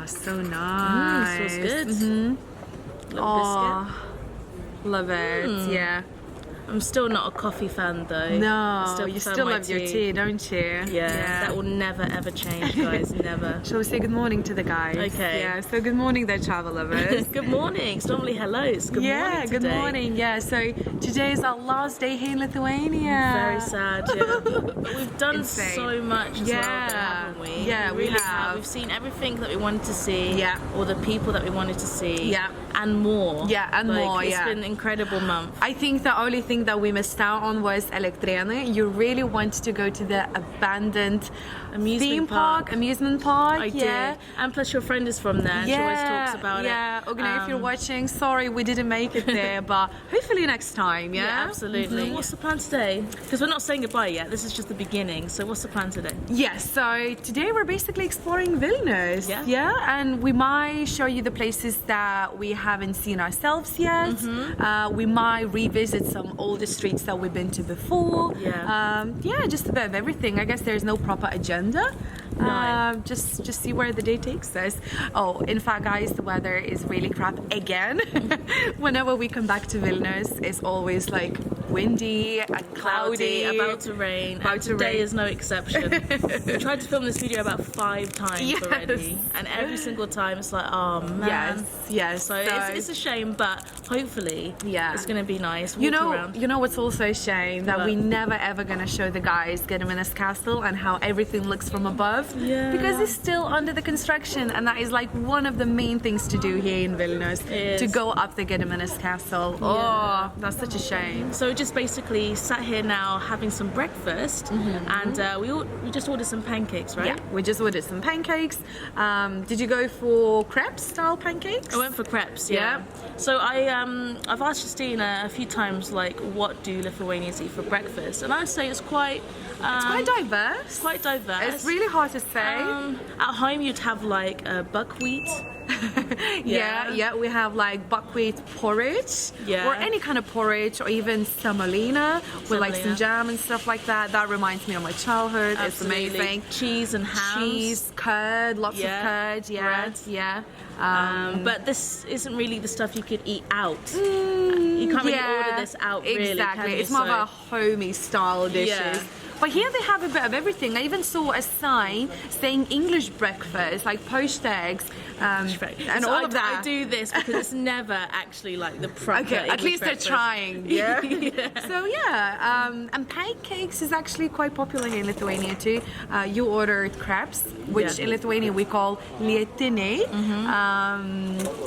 so nice. Smells good. Little biscuit. Love it. Yeah. I'm still not a coffee fan though. No, you still love your tea, don't you? Yeah, that will never ever change, guys. Never. Shall we say good morning to the guys? Okay. Yeah, so good morning there, travel lovers. Good morning. It's normally hello. It's good morning today. Good morning. Yeah, so today is our last day here in Lithuania. Very sad, yeah. But we've done Insane. so much as well, haven't we? Yeah, we really have. We've seen everything that we wanted to see. Yeah. Or the people that we wanted to see. Yeah. And more. Yeah, and more, It's been an incredible month. I think the only thing that we missed out on was Elektrėnai. You really wanted to go to the abandoned amusement park. I did. And plus your friend is from there. She always talks about it. Yeah, Ogne, if you're watching, sorry we didn't make it there, but hopefully next time, yeah? Absolutely. What's the plan today? Because we're not saying goodbye yet. This is just the beginning. So what's the plan today? Yes, so today we're basically exploring Vilnius. Yeah. And we might show you the places that we haven't seen ourselves yet. We might revisit some older streets that we've been to before. Just a bit of everything. I guess there's no proper agenda. Just see where the day takes us. Oh, in fact, guys, the weather is really crap again. Whenever we come back to Vilnius, it's always like windy and cloudy, about to rain. Today is no exception. We tried to film this video about 5 times already, and every single time it's like, oh man. Yes. So it's a shame, but hopefully, it's gonna be nice. You know what's also a shame? That we never ever gonna show the guys Gediminas Castle and how everything looks from above. Yeah. Because it's still under the construction, and that is like one of the main things to do here in Vilnius. To go up the Gediminas Castle. Oh, that's such a shame. So we just basically sat here now having some breakfast, and we just ordered some pancakes, right? Yeah, we just ordered some pancakes. Did you go for crepe style pancakes? I went for crepes, yeah. So I've asked Justina a few times, like, what do Lithuanians eat for breakfast? And I'd say it's quite diverse. Quite diverse. It's really hard to say. At home you'd have like buckwheat. We have like buckwheat porridge, or any kind of porridge, or even semolina with like some jam and stuff like that. That reminds me of my childhood. Absolutely. It's amazing. Cheese and ham. Cheese, curd, lots of curd, bread. But this isn't really the stuff you could eat out. You can't really order this out, really. Exactly. It's more of a homey style dishes. But here they have a bit of everything. I even saw a sign saying English breakfast, like poached eggs, and all of that. I do this because it's never actually like the proper English at least breakfast. They're trying. So and pancakes is actually quite popular here in Lithuania too. You ordered crepes, which in Lithuania we call lietiniai,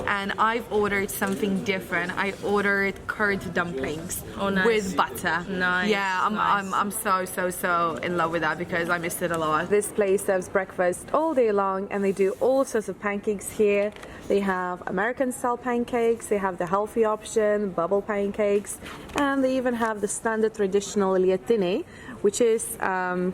and I've ordered something different. I ordered curd dumplings with butter. Nice. Yeah, I'm so in love with that because I missed it a lot. This place serves breakfast all day long, and they do all sorts of pancakes here. They have American style pancakes, they have the healthy option, bubble pancakes, and they even have the standard traditional lietiniai, which is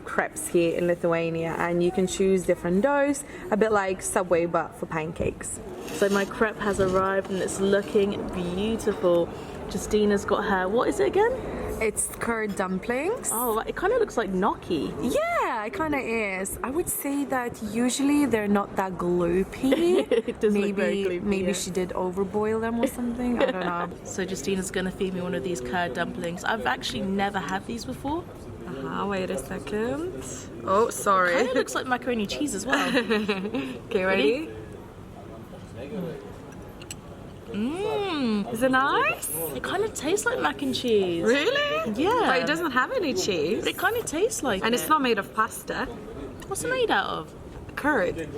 crepes here in Lithuania, and you can choose different doughs, a bit like Subway but for pancakes. So my crepe has arrived and it's looking beautiful. Justina's got her, what is it again? It's curd dumplings. Oh, it kind of looks like gnocchi. Yeah, it kind of is. I would say that usually they're not that gloopy. It does look very gloopy. Maybe she did overboil them or something. I don't know. So Justina's gonna feed me one of these curd dumplings. I've actually never had these before. Wait a second. Oh, sorry. It kind of looks like macaroni cheese as well. Okay, ready? Is it nice? It kind of tastes like mac and cheese. Really? Yeah. But it doesn't have any cheese. But it kind of tastes like it. And it's not made of pasta. What's it made out of? Curd.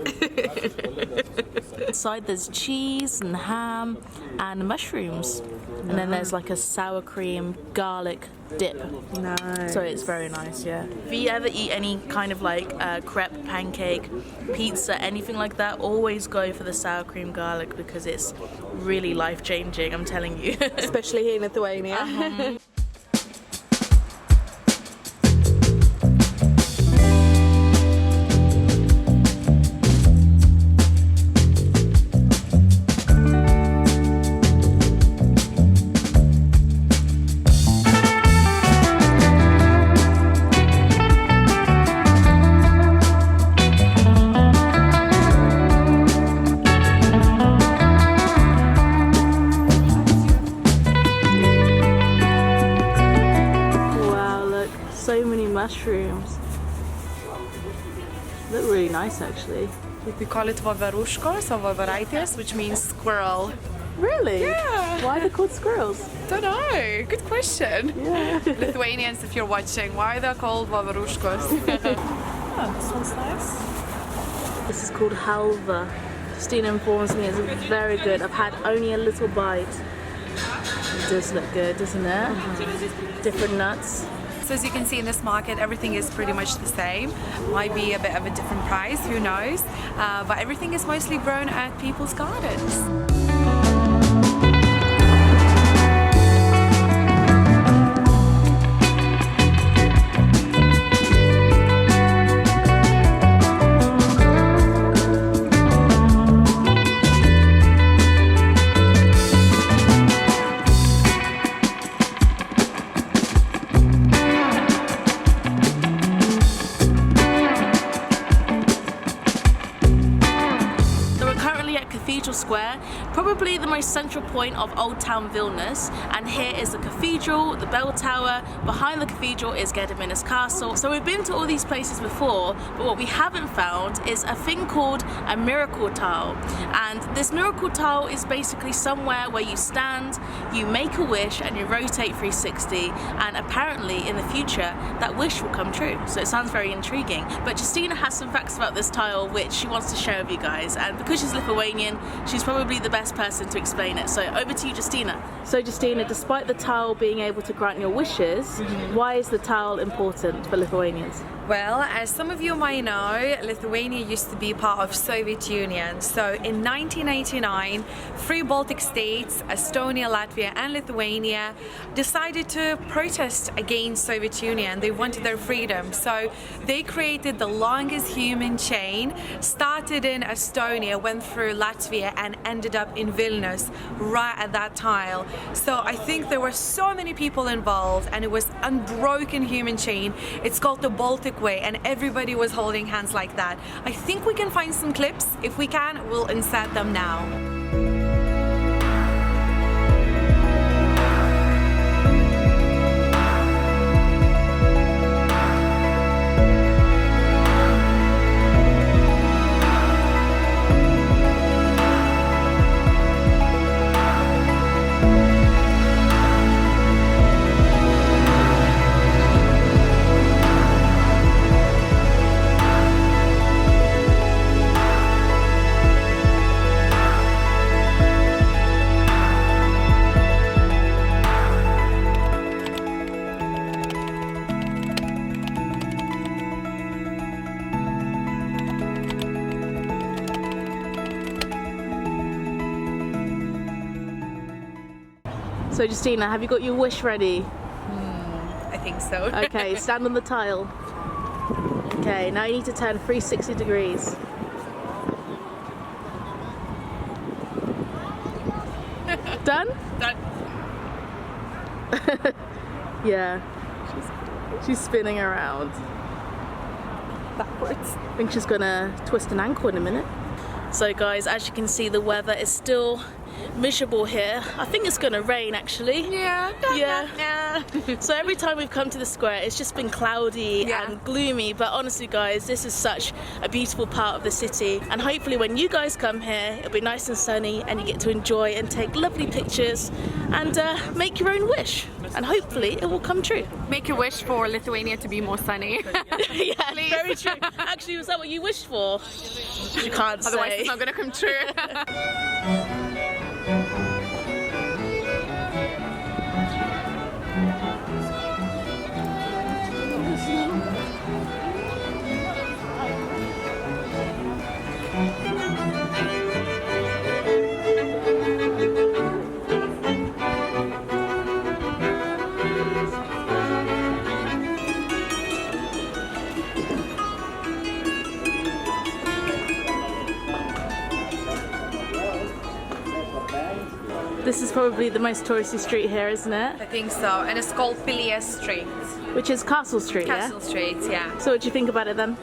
Inside there's cheese and ham and mushrooms. And then there's like a sour cream garlic dip. Nice. So it's very nice, yeah. If you ever eat any kind of like crepe, pancake, pizza, anything like that, always go for the sour cream garlic because it's really life-changing, I'm telling you. Especially here in Lithuania. so many mushrooms. Look really nice actually. We call it voverushkos or voveraites, which means squirrel. Really? Yeah. Why are they called squirrels? Don't know. Good question. Yeah. Lithuanians, if you're watching, why are they called voverushkos? Oh, this one's nice. This is called halva. Christina informs me it's very good. I've had only a little bite. It does look good, doesn't it? Different nuts. So as you can see in this market, everything is pretty much the same. Might be a bit of a different price, who knows? But everything is mostly grown at people's gardens. Cathedral Square, probably the most central point of Old Town Vilnius, and here is the cathedral, the bell tower. Behind the cathedral is Gediminas Castle. So we've been to all these places before, but what we haven't found is a thing called a miracle tile. And this miracle tile is basically somewhere where you stand, you make a wish, and you rotate 360, and apparently in the future that wish will come true. So it sounds very intriguing. But Justina has some facts about this tile which she wants to share with you guys, and because she's Lithuanian, she's probably the best person to explain it. So over to you, Justina. So Justina, despite the towel being able to grant your wishes, why is the towel important for Lithuanians? Well, as some of you might know, Lithuania used to be part of Soviet Union. So in 1989, three Baltic states, Estonia, Latvia and Lithuania, decided to protest against Soviet Union. They wanted their freedom. So they created the longest human chain, started in Estonia, went through Latvia and ended up in Vilnius right at that tile. So I think there were so many people involved and it was unbroken human chain. It's called the Baltic way, and everybody was holding hands like that. I think we can find some clips. If we can, we'll insert them now. So Justina, have you got your wish ready? I think so. Okay, stand on the tile. Okay, now you need to turn 360 degrees. Done? Done. Yeah, she's spinning around. Backwards. I think she's gonna twist an ankle in a minute. So guys, as you can see, the weather is still miserable here. I think it's gonna rain actually. Yeah. So every time we've come to the square, it's just been cloudy and gloomy, but honestly guys, this is such a beautiful part of the city, and hopefully when you guys come here, it'll be nice and sunny and you get to enjoy and take lovely pictures and make your own wish, and hopefully it will come true. Make a wish for Lithuania to be more sunny. Yeah, please. Very true. Actually, was that what you wished for? You can't say. Otherwise it's not gonna come true. This is probably the most touristy street here, isn't it? I think so, and it's called Pilies Street. Which is Castle Street, Castle Street, yeah. So what do you think about it then?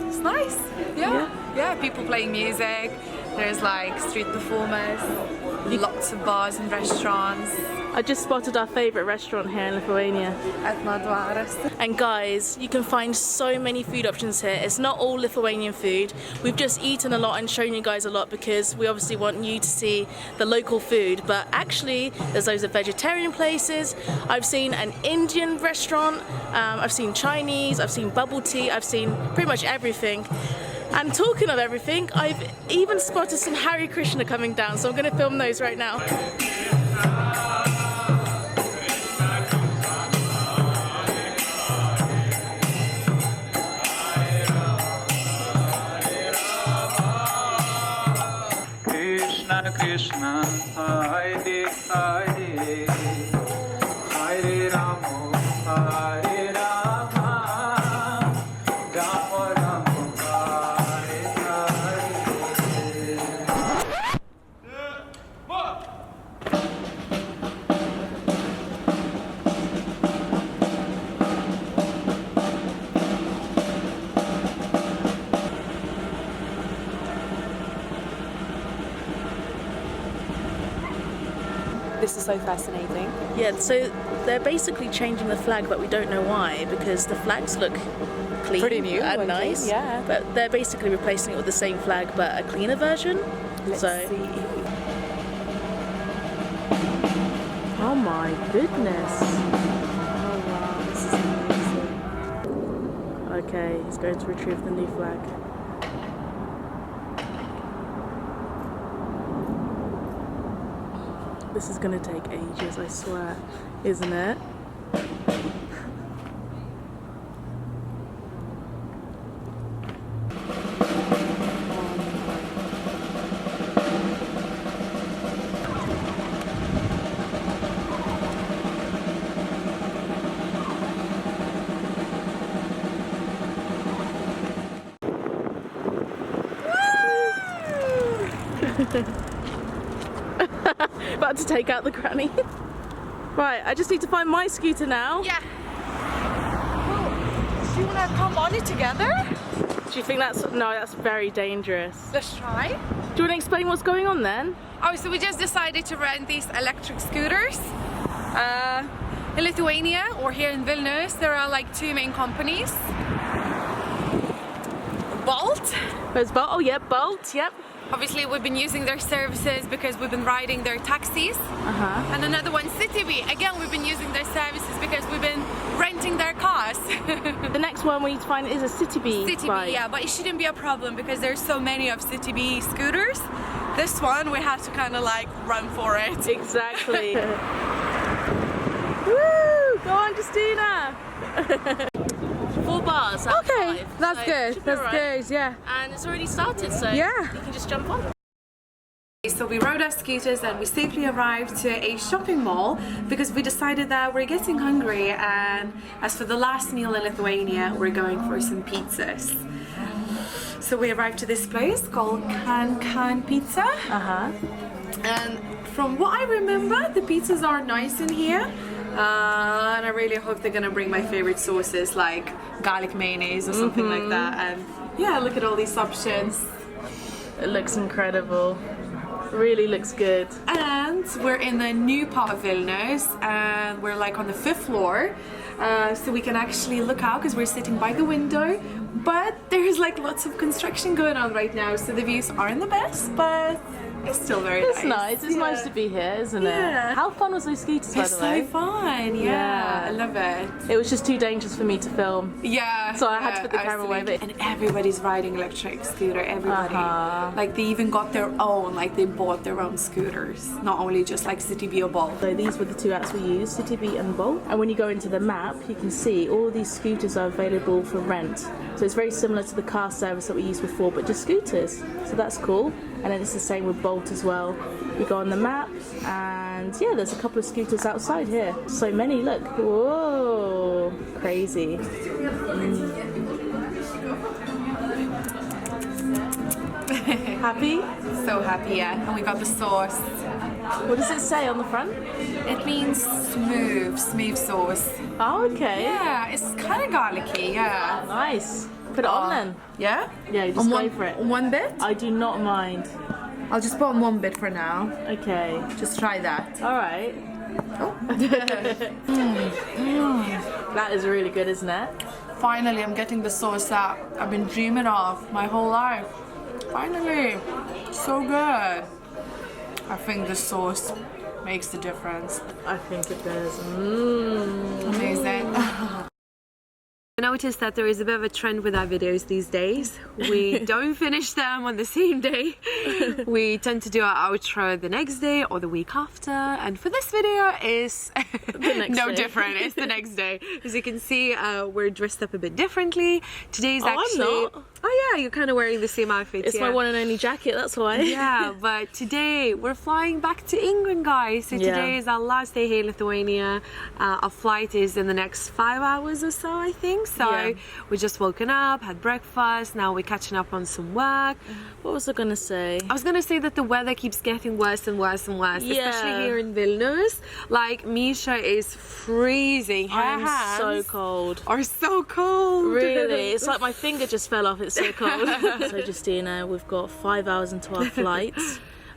It's nice. Yeah, people playing music. There's like street performers, lots of bars and restaurants. I just spotted our favourite restaurant here in Lithuania. And guys, you can find so many food options here. It's not all Lithuanian food. We've just eaten a lot and shown you guys a lot because we obviously want you to see the local food. But actually, there's loads of vegetarian places. I've seen an Indian restaurant. I've seen Chinese. I've seen bubble tea. I've seen pretty much everything. And talking of everything, I've even spotted some Hare Krishna coming down. So I'm going to film those right now. Krishna, Hare Hare, Hare Rama, Hare Rama, Rama Rama, Hare This is so fascinating. Yeah, so they're basically changing the flag, but we don't know why, because the flags look clean Pretty new, and nice. yeah. But they're basically replacing it with the same flag, but a cleaner version. Let's see. Oh my goodness. Oh wow, this is amazing. Okay, he's going to retrieve the new flag. This is going to take ages, I swear, isn't it? About to take out the granny. Right, I just need to find my scooter now. Yeah. Well, do you want to come on it together? Do you think that's... No, that's very dangerous. Let's try. Do you want to explain what's going on then? Oh, so we just decided to rent these electric scooters. In Lithuania, or here in Vilnius, there are like two main companies. Bolt. There's Bolt. Oh, yep, Bolt, yep. Obviously, we've been using their services because we've been riding their taxis. And another one, City. Again, we've been using their services because we've been renting their cars. The next one we need to find is a City bike. Yeah, but it shouldn't be a problem because there's so many of City scooters. This one, we have to kind of like run for it. Exactly. Woo! Go on, Justina! 4 bars out of 5. That's So good. should be That's alright. good, yeah. And it's already started, so Yeah. you can just jump on. So we rode our scooters and we safely arrived to a shopping mall because we decided that we're getting hungry, and as for the last meal in Lithuania, we're going for some pizzas. So we arrived to this place called Can Pizza. And from what I remember, the pizzas are nice in here. And I really hope they're gonna bring my favorite sauces like garlic mayonnaise or something like that. And yeah, look at all these options. It looks incredible. Really looks good. And we're in the new part of Vilnius, and we're like on the 5th floor, so we can actually look out because we're sitting by the window. But there's like lots of construction going on right now, so the views aren't the best, but it's still very nice. It's nice. It's nice to be here, isn't it? Yeah. How fun was those scooters, by It's the way? so fun, yeah. I love it. It was just too dangerous for me to film. Yeah. So I had to put the camera away, but- And everybody's riding electric scooter, everybody. Like they even got their own, like they bought their own scooters. Not only just like City or Bolt. So these were the two apps we used, City and Bolt. And when you go into the map, you can see all these scooters are available for rent. So it's very similar to the car service that we used before, but just scooters. So that's cool. And then it's the same with Bolt as well. You go on the map, and yeah, there's a couple of scooters outside here. So many, look. Whoa, crazy. Happy? So happy, yeah. And we got the sauce. What does it say on the front? It means smooth sauce. Oh, okay. Yeah, it's kind of garlicky, yeah. Nice. Put it on then. Yeah? Yeah, you just On go for it. One bit? I do not mind. I'll just put on one bit for now. Okay. Just try that. All right. That is really good, isn't it? Finally, I'm getting the sauce that I've been dreaming of my whole life. Finally, so good. I think the sauce makes the difference. I think it does. Amazing. I noticed that there is a bit of a trend with our videos these days. We don't finish them on the same day. We tend to do our outro the next day or the week after. And for this video is no different. It's the next day. As you can see, we're dressed up a bit differently. Today's actually... I'm not. Oh yeah, you're kind of wearing the same outfit. It's my one and only jacket, that's why. Yeah, but today we're flying back to England, guys. So today is our last day here in Lithuania. Our flight is in the next 5 hours or so, I think. So we just woken up, had breakfast. Now we're catching up on some work. What was I gonna say? I was gonna say that the weather keeps getting worse and worse and worse, especially here in Vilnius. Like Misha is freezing. Her I'm hands so cold. are so cold. Really, it's like my finger just fell off. It's so cold. So Justina, we've got 5 hours into our flight.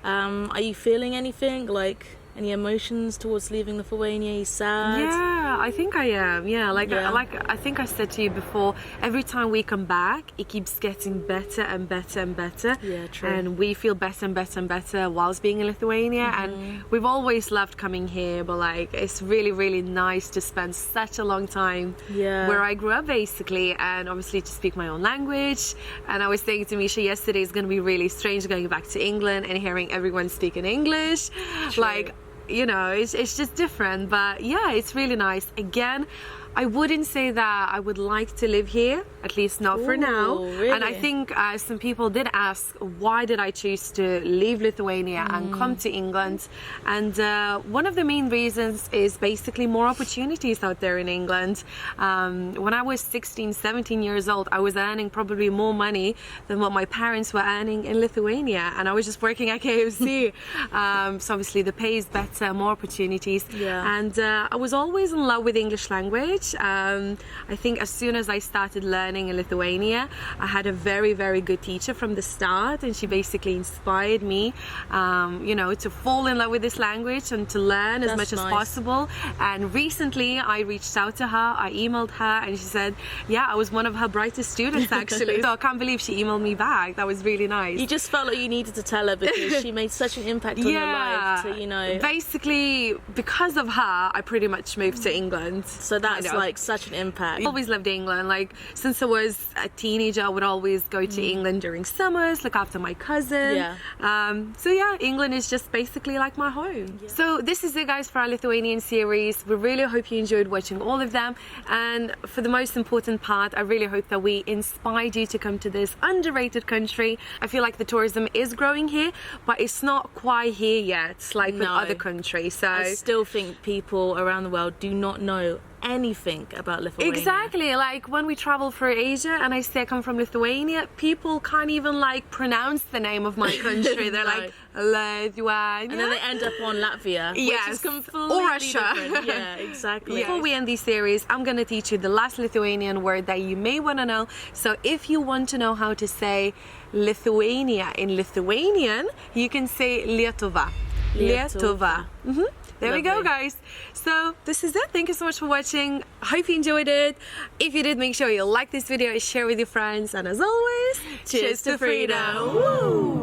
Are you feeling anything? Like any emotions towards leaving Lithuania? Are you sad? Yeah, I think I am. Yeah, like I think I said to you before, every time we come back, it keeps getting better and better and better. Yeah, true. And we feel better and better and better whilst being in Lithuania. And we've always loved coming here, but like it's really, really nice to spend such a long time where I grew up, basically, and obviously to speak my own language. And I was saying to Misha yesterday, it's going to be really strange going back to England and hearing everyone speaking English. True. Like, you know, it's just different, but yeah, it's really nice. Again, I wouldn't say that I would like to live here, at least not for now. Really? And I think some people did ask, why did I choose to leave Lithuania and come to England? And one of the main reasons is basically more opportunities out there in England. When I was 16, 17 years old, I was earning probably more money than what my parents were earning in Lithuania. And I was just working at KFC. So obviously the pay is better, more opportunities. Yeah. And I was always in love with English language. I think as soon as I started learning in Lithuania, I had a very, very good teacher from the start, and she basically inspired me, you know, to fall in love with this language and to learn as much as possible. And recently I reached out to her, I emailed her, and she said, yeah, I was one of her brightest students actually. So I can't believe she emailed me back. That was really nice. You just felt like you needed to tell her because she made such an impact on your life to, you know. Basically, because of her, I pretty much moved to England. So that's like such an impact. I always loved England. Like since I was a teenager, I would always go to England during summers, look after my cousin. So yeah, England is just basically like my home. So this is it, guys, for our Lithuanian series. We really hope you enjoyed watching all of them, and for the most important part, I really hope that we inspired you to come to this underrated country. I feel like the tourism is growing here, but it's not quite here yet, like with other countries. So I still think people around the world do not know anything about Lithuania. Exactly, like when we travel through Asia and I say I come from Lithuania, people can't even like pronounce the name of my country. They're like Lithuania, and then they end up on Latvia, which is completely or Russia. different. Yeah, exactly. Before we end this series, I'm gonna teach you the last Lithuanian word that you may want to know. So if you want to know how to say Lithuania in Lithuanian, you can say Lietuva. Lietuva. There we go, guys. So this is it. Thank you so much for watching. I hope you enjoyed it. If you did, make sure you like this video, share with your friends, and as always, cheers to freedom. Woo!